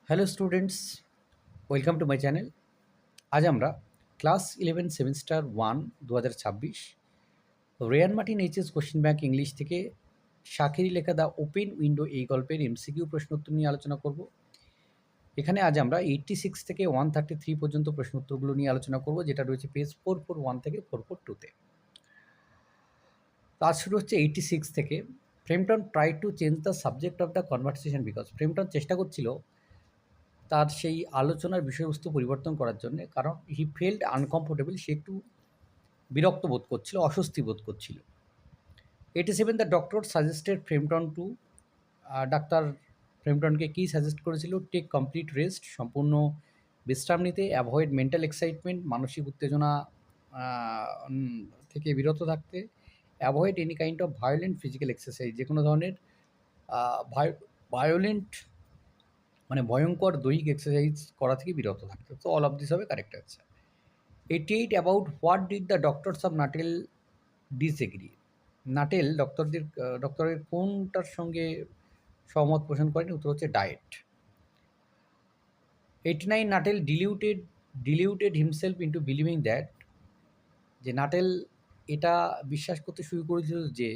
Hello students, welcome to my channel. আজ আমরা class 11 semester 1 2026 Ryan Martin HS question bank English থেকে শাকিরি লেখা দ্য ওপেন উইন্ডো এই গল্পের এমসিকিউ প্রশ্নোত্তর নিয়ে আলোচনা করব। এখানে আজ আমরা 86 থেকে 133 পর্যন্ত প্রশ্নোত্তরগুলো নিয়ে আলোচনা করব, যেটা রয়েছে পেজ 441 থেকে 442-তে। আজ শুরু হচ্ছে 86 থেকে। Framton try to change the subject of the conversation because Framton চেষ্টা করছিল তার সেই আলোচনার বিষয়বস্তু পরিবর্তন করার জন্যে, কারণ হি ফেল্ড আনকমফোর্টেবল, সে একটু বিরক্ত বোধ করছিল, অস্বস্তি বোধ করছিল। 87 the doctor suggested Framton to, ডাক্তার ফ্রেমটনকে কী সাজেস্ট করেছিল? টেক কমপ্লিট রেস্ট, সম্পূর্ণ বিশ্রাম নিতে, অ্যাভয়েড মেন্টাল এক্সাইটমেন্ট, মানসিক উত্তেজনা থেকে বিরত থাকতে, avoid any kind of violent physical exercise, যে কোনো ধরনের ভায়োলেন্ট মানে ভয়ঙ্কর দৈহিক এক্সারসাইজ করা থেকে বিরত থাকতে। তো অল অফ দিস হবে correct answer. 88 about what did the doctors of Nuttel disagree, Nuttel ডক্টরের কোনটার সঙ্গে সহমত পোষণ করেন? উত্তর হচ্ছে diet. 89 Nuttel deluded himself into believing that, যে নাটেল এটা বিশ্বাস করতে শুরু করেছিল যে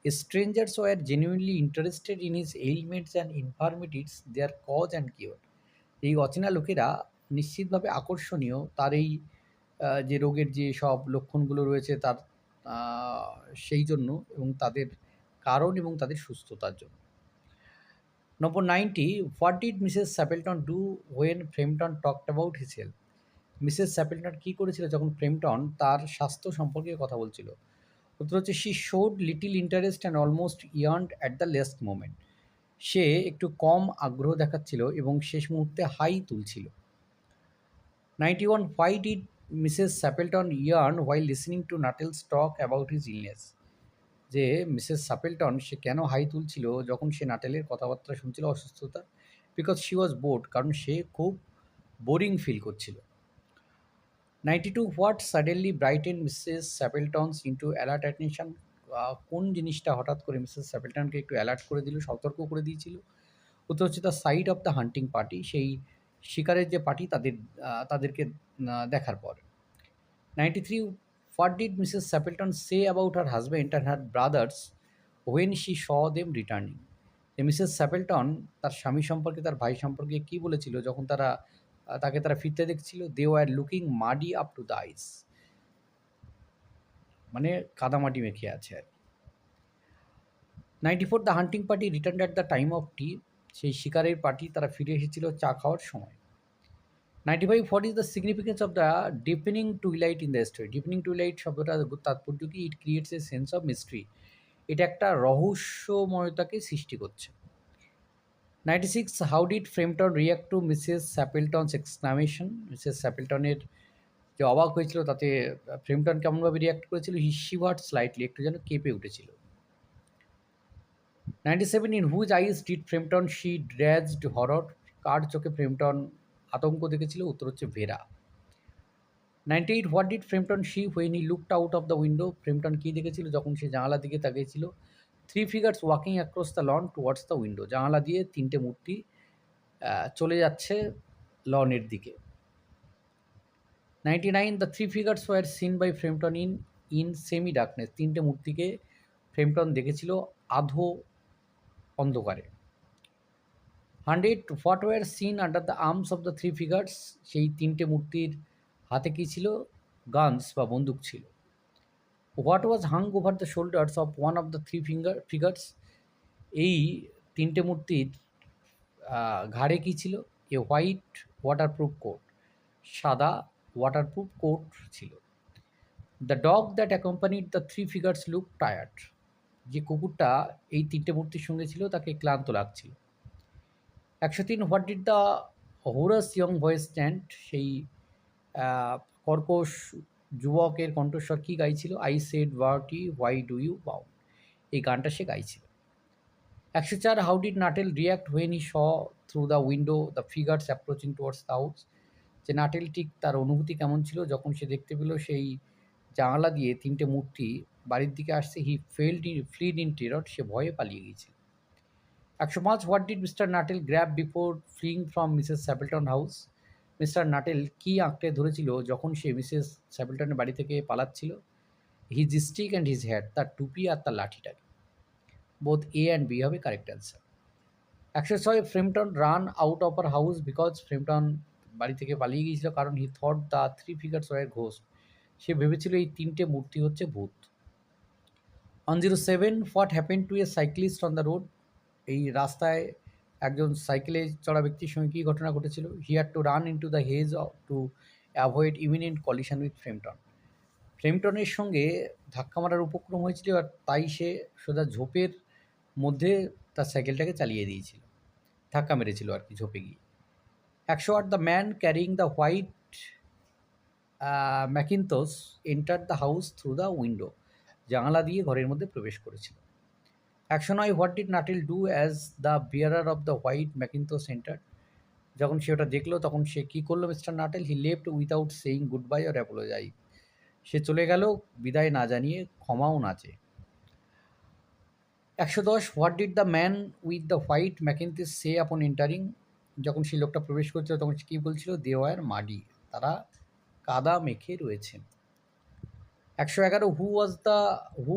strangers were genuinely interested in his elements and infirmities, their cause and cure. এই অচেনা লোকেরা নিশ্চিতভাবে আকর্ষণীয় তার এই যে রোগের যে সব লক্ষণগুলো রয়েছে তার সেই জন্য, এবং তাদের কারণ এবং তাদের সুস্থতার জন্য। Number 90, what did Mrs Sappleton do when Framton talked about his health? Mrs Sappleton কী করেছিল যখন ফ্রেমটন তার স্বাস্থ্য সম্পর্কে কথা বলছিল? উত্তর হচ্ছে she showed little interest and almost yawned at the last moment. সে একটু কম আগ্রহ দেখাচ্ছিল এবং শেষ মুহূর্তে হাই তুলছিল। 91, why did Mrs. Stapleton yearn while listening to Nuttall's talk about his illness? যে মিসেস স্যাপেলটন সে কেন হাই তুলছিল যখন সে নাটেলের কথাবার্তা শুনছিল অসুস্থতা? বিকজ শি ওয়াজ বোর্ড, কারণ সে খুব বোরিং ফিল করছিল। 92, what suddenly brighten Mrs Sappleton's into alert attention, কোন জিনিসটা হঠাৎ করে মিসেস স্যাপেলটনকে একটু অ্যালার্ট করে দিল, সতর্ক করে দিয়েছিল? উত্তর হচ্ছে the sight of the hunting party, সেই শিকারের যে পার্টি তাদেরকে দেখার পর। 93, what did Mrs Sappleton say about her husband and her brothers when she saw them returning? Mrs Sappleton তার স্বামী সম্পর্কে, তার ভাই সম্পর্কে কী বলেছিল যখন তাকে ফিরতে দেখছিল? They were looking muddy up to the eyes, মানে কাদামাটি মেখে আছে আর কি। 94, the hunting party return at the time of tea, সেই শিকারের পার্টি তারা ফিরে এসেছিল চা খাওয়ার সময়। 95, what is the significance of the deepening twilight in the story? Deepening twilight শব্দটা তাৎপর্য কি? It creates a sense of mystery, এটা একটা রহস্যময়তাকে সৃষ্টি করছে। 96, how did Framton react to Mrs Sappleton's exclamation? Mrs স্যাপেলটনের যে অবাক হয়েছিল তাতে ফ্রেমটন কেমনভাবে রিয়াক্ট করেছিল? হি শিভার্ড স্লাইটলি, একটু যেন কেঁপে উঠেছিল। 97, in whose eyes did Framton see dreaded horror? কার চোখে ফ্রেমটন আতঙ্ক দেখেছিল? উত্তর হচ্ছে Vera. 98, what did Framton see when he looked out of the window? Framton কী দেখেছিল যখন সে জানালার দিকে তাকিয়েছিল? Three figures walking across the lawn towards the window, জানালা দিয়ে তিনটে মূর্তি চলে যাচ্ছে লনের দিকে। 99, the three figures were seen by Framton in semi darkness, তিনটে মূর্তিকে ফ্রেমটন দেখেছিল আধো অন্ধকারে। 100, what were seen under the arms of the three figures, সেই তিনটে মূর্তির হাতে কী ছিল? গানস বা বন্দুক ছিল। What was hung over the shoulders of one of the three figures, এই তিনটে মূর্তির ঘাড়ে কী ছিল? এ হোয়াইট ওয়াটারপ্রুফ কোট, সাদা ওয়াটারপ্রুফ কোট ছিল। The dog that accompanied the three figures look tired, যে কুকুরটা এই তিনটে মূর্তির সঙ্গে ছিল তাকে ক্লান্ত লাগছিল। 103, what did the hoarse young voice stand, সেই কর্কশ যুবকের কণ্ঠস্বর কী গাইছিল? I said Bertie why do you বাউ, এই গানটা সে গাইছিল। 104, how did Nuttel react when he saw through the window the figures approaching towards the house? যে নাটেল ঠিক তার অনুভূতি কেমন ছিল যখন সে দেখতে পেল সেই জানালা দিয়ে তিনটে মূর্তি বাড়ির দিকে আসছে? হি ফ্লিড ইন টেরর, সে ভয়ে পালিয়ে গিয়েছিল। 105 what did Mr Nuttel grab before fleeing from Mrs Sappleton house? Mr Nuttel কী আঁকড়ে ধরেছিল যখন সে মিসেস স্যাপেলটনের বাড়ি থেকে পালাচ্ছিল? His stick and his hat, তার টুপি আর তার লাঠিটাকে। বোথ এ অ্যান্ড বি হবে correct answer. 106 Framton run out of her house because Framton বাড়ি থেকে পালিয়ে গিয়েছিল কারণ he thought the three figures war ghost, সে ভেবেছিল এই তিনটে মূর্তি হচ্ছে ভূত। 107 what happen to A cyclist on the road? এই রাস্তায় একজন সাইকেলে চড়া ব্যক্তির সঙ্গে কী ঘটনা ঘটেছিল? He had to run into the hedge to avoid imminent collision with Framton. ফ্রেমটনের সঙ্গে ধাক্কা মারার উপক্রম হয়েছিল আর তাই সে সোজা ঝোপের মধ্যে তার সাইকেলটাকে চালিয়ে দিয়েছিল, ধাক্কা মেরেছিল আর কি ঝোপে গিয়ে। 108 the man carrying the white mackintosh enter the house through the window, জানালা দিয়ে ঘরের মধ্যে প্রবেশ করেছিল। 109 what did Nuttel do as the bearer of the white mackintosh enter? যখন সে ওটা দেখলো তখন সে কী করলো Mr Nuttel? He left without saying good bye or apologise, সে চলে গেল বিদায় না জানিয়ে, ক্ষমাও না চেয়ে। 110 what did the man with the white ম্যাকিনথিস সে আপন এন্টারিং? যখন সেই লোকটা প্রবেশ করছিল তখন সে কী বলছিল? দে ওয়ার মাডি, তারা কাদা মেখে রয়েছেন। 111 who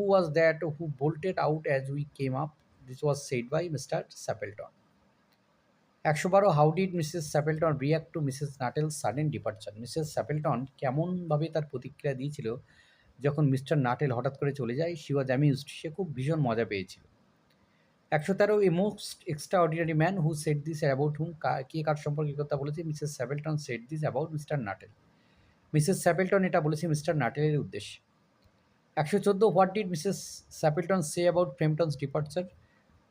was that who bolted out as we came up? This was said by Mr Sappleton. 112 how did Mrs Sappleton react to Mrs Nuttel sudden departure? Mrs Sappleton কেমনভাবে তার প্রতিক্রিয়া দিয়েছিল যখন mister নাটেল হঠাৎ করে চলে যায়? শি ওয়াজ অ্যামিউজড, সে খুব ভীষণ মজা পেয়েছিল। 113 a most extraordinary man who said this about whom? কে কার সম্পর্কে কথা বলেছে? Mrs Sappleton said this about Mr Nuttel. Mrs Sappleton এটা বলেছে মিস্টার নাটেলের উদ্দেশ্যে। 114 what did Mrs Sappleton say about Framton's departure?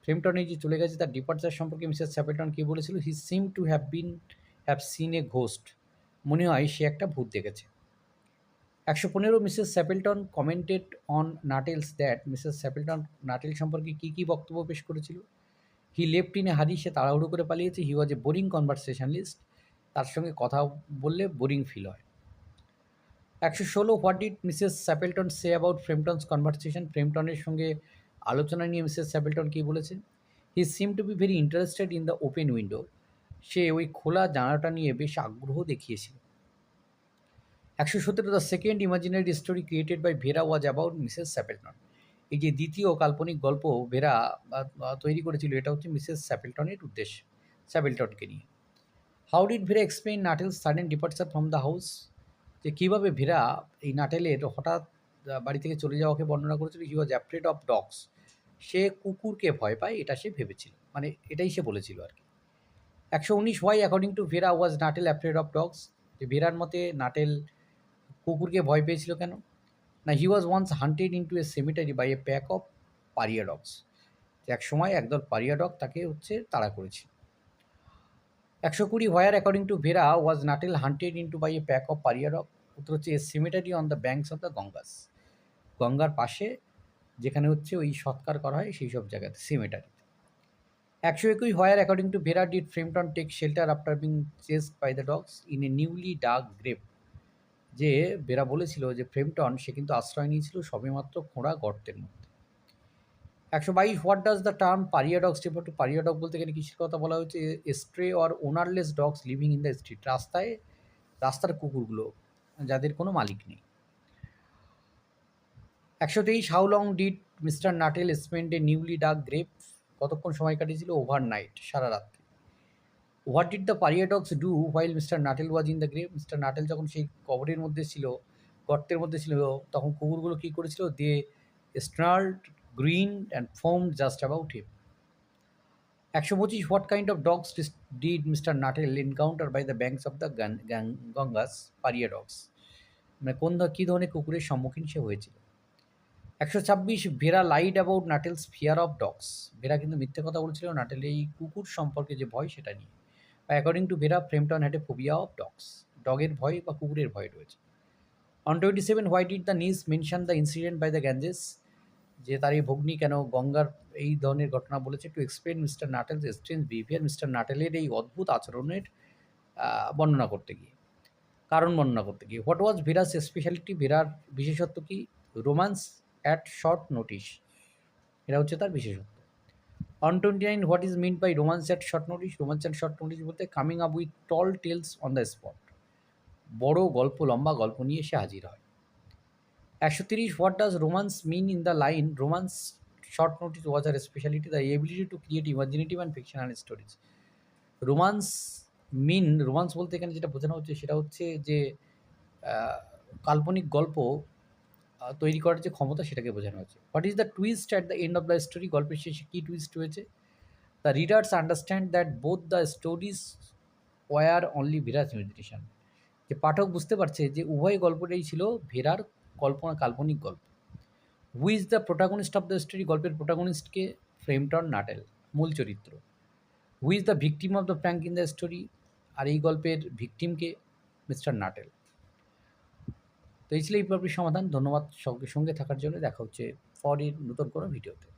Framton এই যে চলে গেছে তার ডিপার্চার সম্পর্কে মিসেস স্যাপেলটন কী বলেছিল? He seem to have seen a ghost, মনে হয় সে একটা ভূত দেখেছে। 115 Mrs Sappleton commented on Nuttel's that? Mrs Sappleton Nuttel সম্পর্কে কী কী বক্তব্য পেশ করেছিল? হি লেফট ইন এ হারি, সে তাড়াহুড়ো করে পালিয়েছে। হি ওয়াজ এ বোরিং কনভারসেশনালিস্ট, তার সঙ্গে কথা বললে বোরিং ফিল হয়। 116 what did Mrs Sappleton say about Framton's conversation? ফ্রেমটনের সঙ্গে আলোচনা নিয়ে মিসেস স্যাপেলটন কী বলেছেন? He seem to be very interested in the open window, সে ওই খোলা জানালাটা নিয়ে বেশ আগ্রহ দেখিয়েছিল। 117 the second imaginary story created by Vera was about Mrs Sappleton? এই যে দ্বিতীয় কাল্পনিক গল্প ভেরা তৈরি করেছিল এটা হচ্ছে মিসেস স্যাপেলটনের উদ্দেশ্যে, স্যাপেলটনকে নিয়ে। How did Vera explain Nuttel's sudden departure from the house? যে কীভাবে ভেরা এই নাটেলের হঠাৎ বাড়ি থেকে চলে যাওয়াকে বর্ণনা করেছিল? হি ওয়াজ অ্যাফ্রেড অফ ডগস, সে কুকুরকে ভয় পায়, এটা সে ভেবেছিল, মানে এটাই সে বলেছিল আর কি। 119 why according to Vera was Nuttel afraid of dogs? যে ভেরার মতে নাটেল কুকুরকে ভয় পেয়েছিল কেন? না, he was once hunted into a cemetery by a pack of pariah dogs, এক সময় একদল পারিয়া ডগ তাকে তাড়া করেছিল। 120 where according to Vera was Nuttel hunted into by a pack of pariah dog? উত্তর হচ্ছে a cemetery on the banks of the Ganges, গঙ্গার পাশে যেখানে ওই সৎকার করা হয় সেই সব জায়গাতে, cemetery. 121 where according to Vera did Framton take shelter after being chased by the dogs in a newly dug grave? যে ভেরা বলেছিল যে ফ্রেমটন সে কিন্তু আশ্রয় নিয়েছিল সবেমাত্র খোঁড়া গর্তের মধ্যে। 122 what does the term pariah dogs refer to? Pariah dog বলতে এখানে কিসের কথা বলা হয়েছে? Stray or ownerless dogs living in the street, রাস্তার কুকুরগুলো যাদের কোনো মালিক নেই। 123 how long did Mr Nuttel spend a newly dug grave? কতক্ষণ সময় কাটিয়েছিল? ওভারনাইট, সারা রাত্রি। What did the pariah dogs do while Mr Nuttel was in the grave? Mr Nuttel যখন সেই কবরের মধ্যে ছিল, গর্তের মধ্যে ছিল, তখন কুকুরগুলো কী করেছিল? They snarled, grin and foamed just about him. 125 what kind of dogs did Mr Nuttel encounter by the banks of the Ganges pariah dogs? মানে কী ধরনের কুকুরের সম্মুখীন সে হয়েছিল? 126 Vera lied about Nuttel's fear of dogs? Vera কিন্তু মিথ্যে কথা বলছিল নাটেল এই কুকুর সম্পর্কে যে ভয় সেটা নিয়ে। According to Vera Framton had a phobia of dogs, ডগের ভয় বা কুকুরের ভয় রয়েছে। 127 why did the news mention the incident by the Ganges? যে তার এই ভগ্নী কেন গঙ্গার এই ধরনের ঘটনা বলেছে? To explain Mr Nuttel's strange behaviour, Mr নাটেলের এই অদ্ভুত আচরণের বর্ণনা করতে গিয়ে, কারণ বর্ণনা করতে গিয়ে। What was Vera's speciality? ভেরার বিশেষত্ব কি? রোম্যান্স অ্যাট শর্ট নোটিশ, এটা হচ্ছে তার বিশেষত্ব। On 29, what is meant by romance at short notice? Romance at short notice বলতে coming up with tall tales on the spot. বড় গল্প, লম্বা গল্প নিয়ে এসে হাজির হয়। 130, what does romance mean in the line romance short notice was her speciality the ability to create imaginative and fictional stories. Romance romance বলতে এখানে যেটা বোঝানো হচ্ছে সেটা হচ্ছে যে কাল্পনিক গল্প তৈরি করার যে ক্ষমতা সেটাকে বোঝানো হচ্ছে। What is the twist at the end of the story? গল্পের শেষে কী টুইস্ট হয়েছে? The readers understand that both the stories were only Vera's imagination. যে পাঠক বুঝতে পারছে যে উভয় গল্পটাই ছিল ভেরার কাল্পনিক গল্প। Who is the protagonist of the story? গল্পের প্রোটাগনিস্টকে ফ্রেমটন নাটেল, মূল চরিত্র। Who is the victim of the prank in the story? আর এই গল্পের ভিকটিমকে মিস্টার নাটেল। তো এই ছিল এই গল্পের সমাধান। ধন্যবাদ সঙ্গে থাকার জন্য। দেখা হচ্ছে পরের নতুন কোনো ভিডিওতে।